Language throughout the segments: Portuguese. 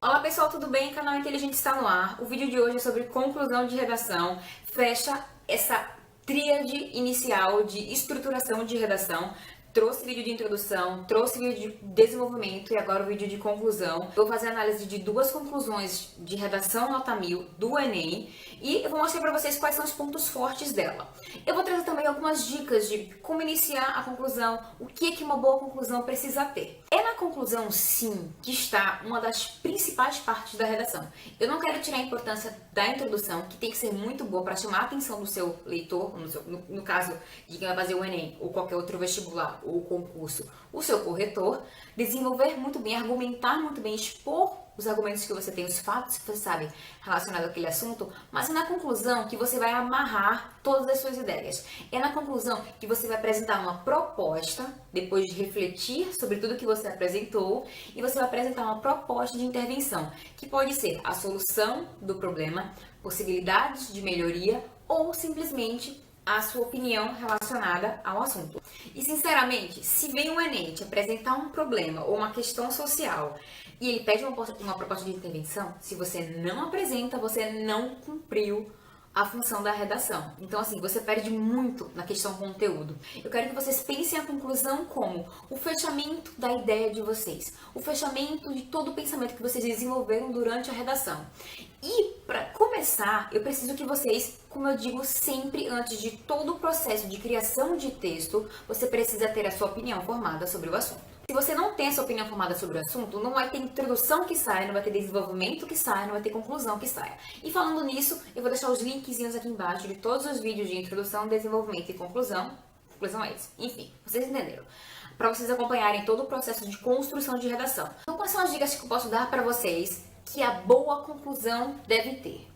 Olá pessoal, tudo bem? O canal Inteligente está no ar. O vídeo de hoje é sobre conclusão de redação. Fecha essa tríade inicial de estruturação de redação. Trouxe vídeo de introdução, trouxe vídeo de desenvolvimento e agora o vídeo de conclusão. Eu vou fazer análise de duas conclusões de redação nota 1000 do Enem e eu vou mostrar para vocês quais são os pontos fortes dela. Eu vou trazer também algumas dicas de como iniciar a conclusão, o que é que uma boa conclusão precisa ter. É na conclusão, sim, que está uma das principais partes da redação. Eu não quero tirar a importância da introdução, que tem que ser muito boa para chamar a atenção do seu leitor, no caso de quem vai fazer o Enem ou qualquer outro vestibular ou concurso, o seu corretor, desenvolver muito bem, argumentar muito bem, expor os argumentos que você tem, os fatos que você sabe relacionados àquele assunto, mas é na conclusão que você vai amarrar todas as suas ideias. É na conclusão que você vai apresentar uma proposta, depois de refletir sobre tudo que você apresentou, e você vai apresentar uma proposta de intervenção, que pode ser a solução do problema, possibilidades de melhoria ou simplesmente a sua opinião relacionada ao assunto. E sinceramente, se vem um Enem te apresentar um problema ou uma questão social e ele pede uma proposta de intervenção, se você não apresenta, você não cumpriu a função da redação. Então, assim, você perde muito na questão conteúdo. Eu quero que vocês pensem a conclusão como o fechamento da ideia de vocês, o fechamento de todo o pensamento que vocês desenvolveram durante a redação. E, para começar, eu preciso que vocês, como eu digo sempre, antes de todo o processo de criação de texto, você precisa ter a sua opinião formada sobre o assunto. Se você não tem a sua opinião formada sobre o assunto, não vai ter introdução que saia, não vai ter desenvolvimento que saia, não vai ter conclusão que saia. E falando nisso, eu vou deixar os linkzinhos aqui embaixo de todos os vídeos de introdução, desenvolvimento e conclusão. Conclusão é isso. Enfim, vocês entenderam. Para vocês acompanharem todo o processo de construção de redação. Então, quais são as dicas que eu posso dar para vocês que a boa conclusão deve ter?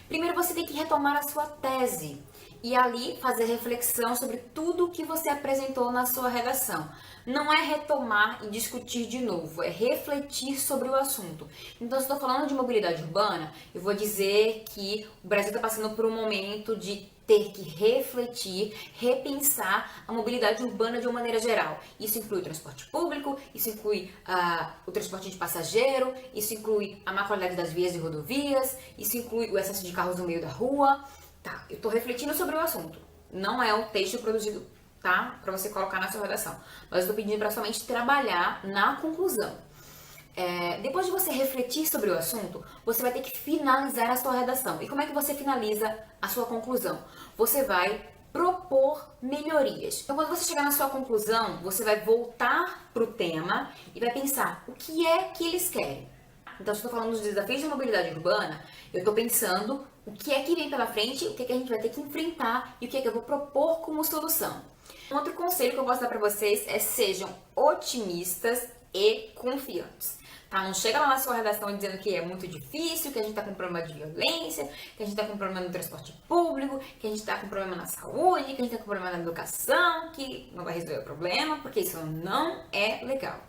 Primeiro, você tem que retomar a sua tese e ali fazer reflexão sobre tudo o que você apresentou na sua redação. Não é retomar e discutir de novo, é refletir sobre o assunto. Então, se estou falando de mobilidade urbana, eu vou dizer que o Brasil está passando por um momento de ter que refletir, repensar a mobilidade urbana de uma maneira geral. Isso inclui o transporte público, isso inclui o transporte de passageiro, isso inclui a má qualidade das vias e rodovias, isso inclui o excesso de carros no meio da rua. Tá, eu estou refletindo sobre o assunto. Não é um texto produzido, tá, para você colocar na sua redação. Mas eu estou pedindo para somente trabalhar na conclusão. Depois de você refletir sobre o assunto, você vai ter que finalizar a sua redação. E como é que você finaliza a sua conclusão? Você vai propor melhorias. Então, quando você chegar na sua conclusão, você vai voltar para o tema e vai pensar o que é que eles querem. Então, se eu estou falando dos desafios de mobilidade urbana, eu estou pensando o que é que vem pela frente, o que é que a gente vai ter que enfrentar e o que é que eu vou propor como solução. Um outro conselho que eu posso dar para vocês é sejam otimistas e confiantes. Tá? Não chega lá na sua redação dizendo que é muito difícil, que a gente está com problema de violência, que a gente está com problema no transporte público, que a gente está com problema na saúde, que a gente está com problema na educação, que não vai resolver o problema, porque isso não é legal.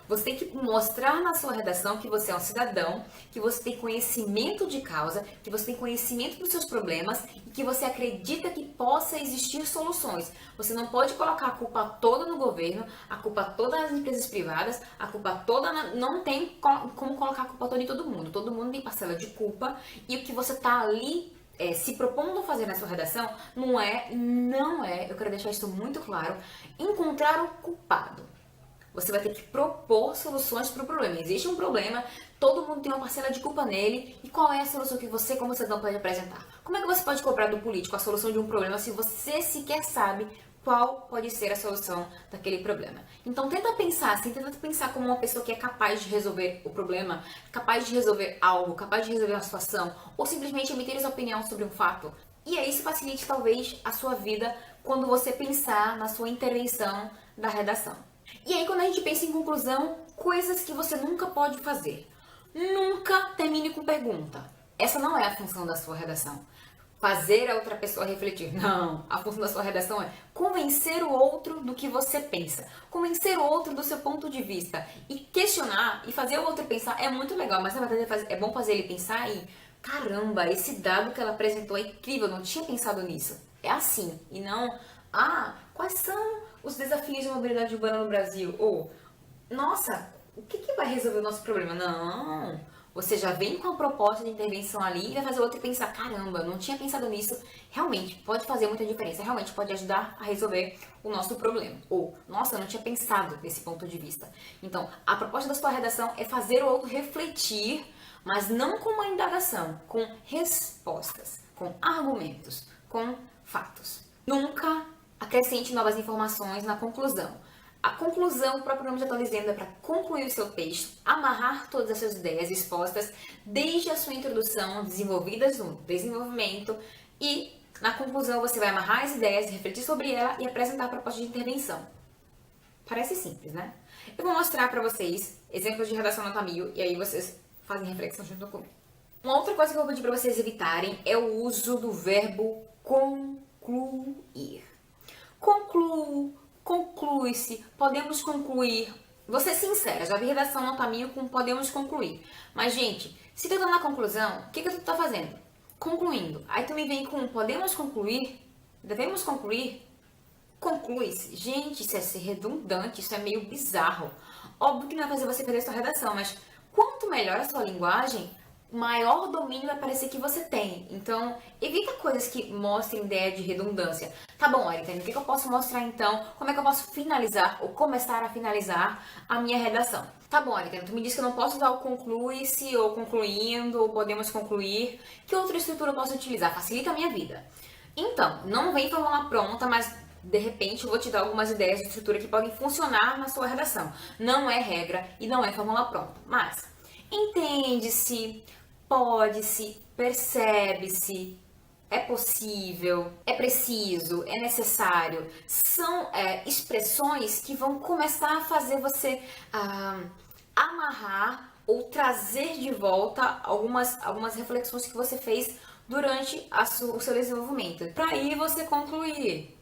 Você tem que mostrar na sua redação que você é um cidadão, que você tem conhecimento de causa, que você tem conhecimento dos seus problemas e que você acredita que possa existir soluções. Você não pode colocar a culpa toda no governo, a culpa toda nas empresas privadas, a culpa toda não tem como colocar a culpa toda em todo mundo. Todo mundo tem parcela de culpa e o que você está ali se propondo a fazer na sua redação não é, eu quero deixar isso muito claro, encontrar o culpado. Você vai ter que propor soluções para o problema. Existe um problema, todo mundo tem uma parcela de culpa nele. E qual é a solução que você, como cidadão, pode apresentar? Como é que você pode cobrar do político a solução de um problema se você sequer sabe qual pode ser a solução daquele problema? Então, tenta pensar assim, tenta pensar como uma pessoa que é capaz de resolver o problema, capaz de resolver algo, capaz de resolver uma situação, ou simplesmente emitir sua opinião sobre um fato. E aí isso facilite, talvez, a sua vida quando você pensar na sua intervenção da redação. E aí, quando a gente pensa em conclusão, coisas que você nunca pode fazer. Nunca termine com pergunta. Essa não é a função da sua redação. Fazer a outra pessoa refletir. Não, a função da sua redação é convencer o outro do que você pensa. Convencer o outro do seu ponto de vista. E questionar e fazer o outro pensar é muito legal, mas na verdade é bom fazer ele pensar e caramba, esse dado que ela apresentou é incrível, eu não tinha pensado nisso. É assim, e não, quais são os desafios de mobilidade urbana no Brasil? Ou, nossa, o que vai resolver o nosso problema? Não, Você já vem com a proposta de intervenção ali e vai fazer outra e pensar, caramba, não tinha pensado nisso. Realmente pode fazer muita diferença, realmente pode ajudar a resolver o nosso problema. Ou, nossa, eu não tinha pensado desse ponto de vista. Então, a proposta da sua redação é fazer o outro refletir, mas não com uma indagação, com respostas, com argumentos, com fatos. Nunca acrescente novas informações na conclusão. A conclusão, o próprio nome já está dizendo, é para concluir o seu texto, amarrar todas as suas ideias expostas desde a sua introdução, desenvolvidas no desenvolvimento, e na conclusão você vai amarrar as ideias, refletir sobre ela e apresentar a proposta de intervenção. Parece simples, né? Eu vou mostrar para vocês exemplos de redação nota 1000 e aí vocês fazem reflexão junto comigo. Uma outra coisa que eu vou pedir para vocês evitarem é o uso do verbo concluir. Concluo, conclui-se, podemos concluir. Vou ser sincera, já vi redação nota 1000 com podemos concluir. Mas, gente, se tu tá na conclusão, o que tu tá fazendo? Concluindo. Aí tu me vem com podemos concluir? Devemos concluir? Conclui-se. Gente, isso é ser redundante, isso é meio bizarro. Óbvio que não vai fazer você perder sua redação, mas quanto melhor a sua linguagem, maior domínio vai parecer que você tem. Então, evita coisas que mostrem ideia de redundância. Tá bom, Aritane, o que eu posso mostrar então? Como é que eu posso finalizar ou começar a finalizar a minha redação? Tá bom, Aritane, tu me disse que eu não posso usar o conclui-se, ou concluindo, ou podemos concluir. Que outra estrutura eu posso utilizar? Facilita a minha vida. Então, não vem fórmula pronta, mas de repente eu vou te dar algumas ideias de estrutura que podem funcionar na sua redação. Não é regra e não é fórmula pronta, mas entende-se, pode-se, percebe-se, é possível, é preciso, é necessário. São expressões que vão começar a fazer você amarrar ou trazer de volta algumas reflexões que você fez durante o seu desenvolvimento. Para aí você concluir.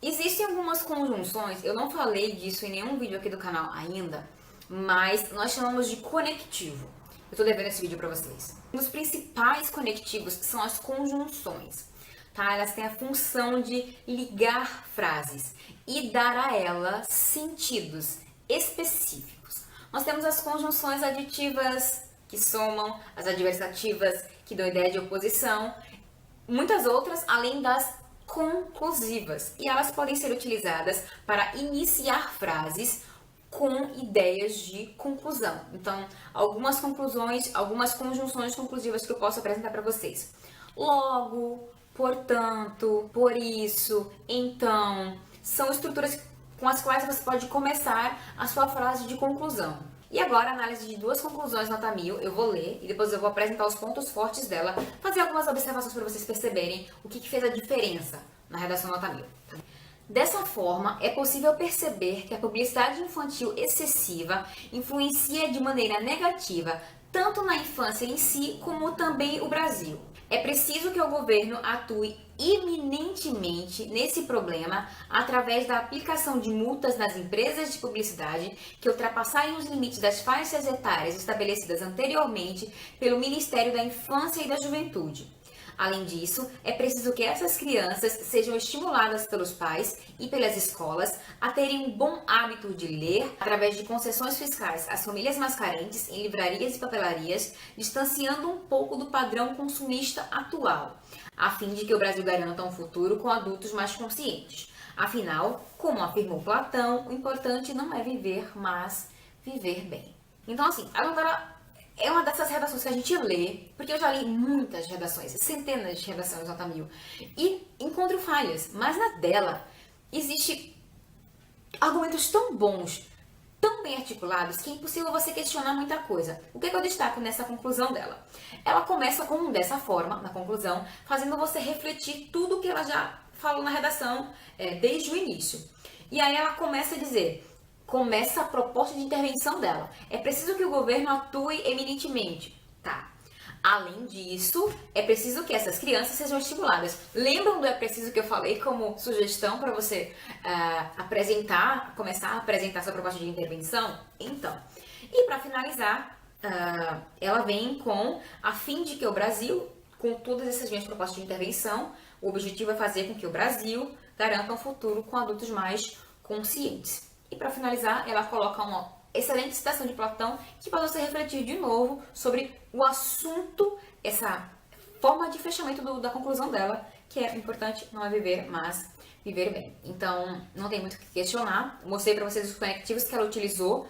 Existem algumas conjunções, eu não falei disso em nenhum vídeo aqui do canal ainda, mas nós chamamos de conectivo. Eu tô devendo esse vídeo para vocês. Um dos principais conectivos são as conjunções, tá? Elas têm a função de ligar frases e dar a elas sentidos específicos. Nós temos as conjunções aditivas que somam, as adversativas que dão ideia de oposição, muitas outras além das conclusivas. E elas podem ser utilizadas para iniciar frases com ideias de conclusão. Então, algumas conclusões, algumas conjunções conclusivas que eu posso apresentar para vocês. Logo, portanto, por isso, então, são estruturas com as quais você pode começar a sua frase de conclusão. E agora, a análise de duas conclusões nota 1000, eu vou ler e depois eu vou apresentar os pontos fortes dela, fazer algumas observações para vocês perceberem o que fez a diferença na redação nota 1000. Dessa forma, é possível perceber que a publicidade infantil excessiva influencia de maneira negativa tanto na infância em si, como também o Brasil. É preciso que o governo atue iminentemente nesse problema através da aplicação de multas nas empresas de publicidade que ultrapassarem os limites das faixas etárias estabelecidas anteriormente pelo Ministério da Infância e da Juventude. Além disso, é preciso que essas crianças sejam estimuladas pelos pais e pelas escolas a terem um bom hábito de ler através de concessões fiscais às famílias mais carentes em livrarias e papelarias, distanciando um pouco do padrão consumista atual, a fim de que o Brasil garanta um futuro com adultos mais conscientes. Afinal, como afirmou Platão, o importante não é viver, mas viver bem. Então, assim, agora é uma dessas redações que a gente lê, porque eu já li muitas redações, centenas de redações nota 1000, e encontro falhas, mas na dela existe argumentos tão bons, tão bem articulados, que é impossível você questionar muita coisa. O que eu destaco nessa conclusão dela? Ela começa com dessa forma, na conclusão, fazendo você refletir tudo que ela já falou na redação desde o início. E aí ela começa a dizer... Começa a proposta de intervenção dela. É preciso que o governo atue eminentemente. Tá. Além disso, é preciso que essas crianças sejam estimuladas. Lembram do é preciso que eu falei como sugestão para você começar a apresentar sua proposta de intervenção? Então, e para finalizar, ela vem com a fim de que o Brasil, com todas essas minhas propostas de intervenção, o objetivo é fazer com que o Brasil garanta um futuro com adultos mais conscientes. E para finalizar, ela coloca excelente citação de Platão que faz você refletir de novo sobre o assunto, essa forma de fechamento da conclusão dela, que é importante não é viver, mas viver bem. Então, não tem muito o que questionar. Mostrei para vocês os conectivos que ela utilizou.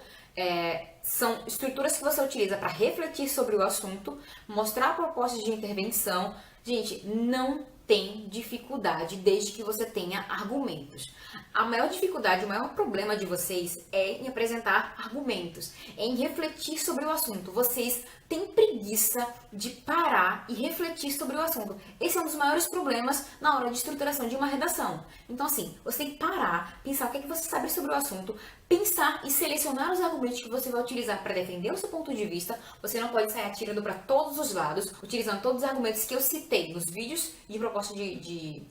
São estruturas que você utiliza para refletir sobre o assunto, mostrar propostas de intervenção. Gente, não tem dificuldade desde que você tenha argumentos. A maior dificuldade, o maior problema de vocês é em apresentar argumentos, é em refletir sobre o assunto. Vocês têm preguiça de parar e refletir sobre o assunto. Esse é um dos maiores problemas na hora de estruturação de uma redação. Então, assim, você tem que parar, pensar o que é que você sabe sobre o assunto, pensar e selecionar os argumentos que você vai utilizar para defender o seu ponto de vista. Você não pode sair atirando para todos os lados, utilizando todos os argumentos que eu citei nos vídeos de proposta de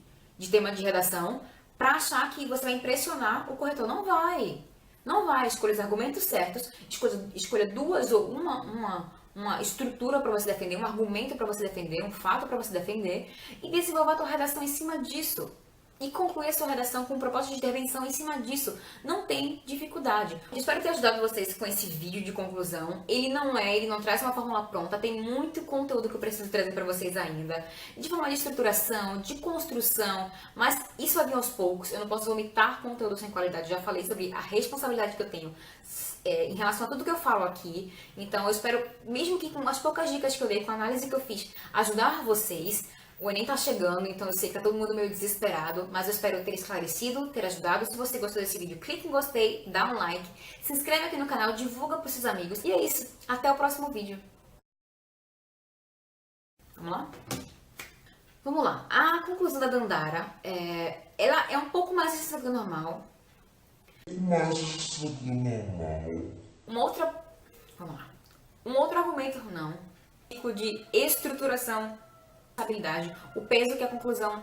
tema de redação, para achar que você vai impressionar o corretor. Não vai. Não vai. Escolha os argumentos certos, escolha duas ou uma estrutura para você defender, um argumento para você defender, um fato para você defender e desenvolva a sua redação em cima disso. E concluir a sua redação com proposta de intervenção em cima disso. Não tem dificuldade. Eu espero ter ajudado vocês com esse vídeo de conclusão. Ele não traz uma fórmula pronta. Tem muito conteúdo que eu preciso trazer para vocês ainda. De forma de estruturação, de construção. Mas isso vai vir aos poucos. Eu não posso vomitar conteúdo sem qualidade. Já falei sobre a responsabilidade que eu tenho em relação a tudo que eu falo aqui. Então eu espero, mesmo que com as poucas dicas que eu dei, com a análise que eu fiz, ajudar vocês. O Enem tá chegando, então eu sei que tá todo mundo meio desesperado, mas eu espero ter esclarecido, ter ajudado. Se você gostou desse vídeo, clique em gostei, dá um like, se inscreve aqui no canal, divulga pros seus amigos. E é isso, até o próximo vídeo. Vamos lá? Vamos lá. A conclusão da Dandara, ela é um pouco mais extensa do normal. Vamos lá. Um outro argumento não, tipo de estruturação, o peso que a conclusão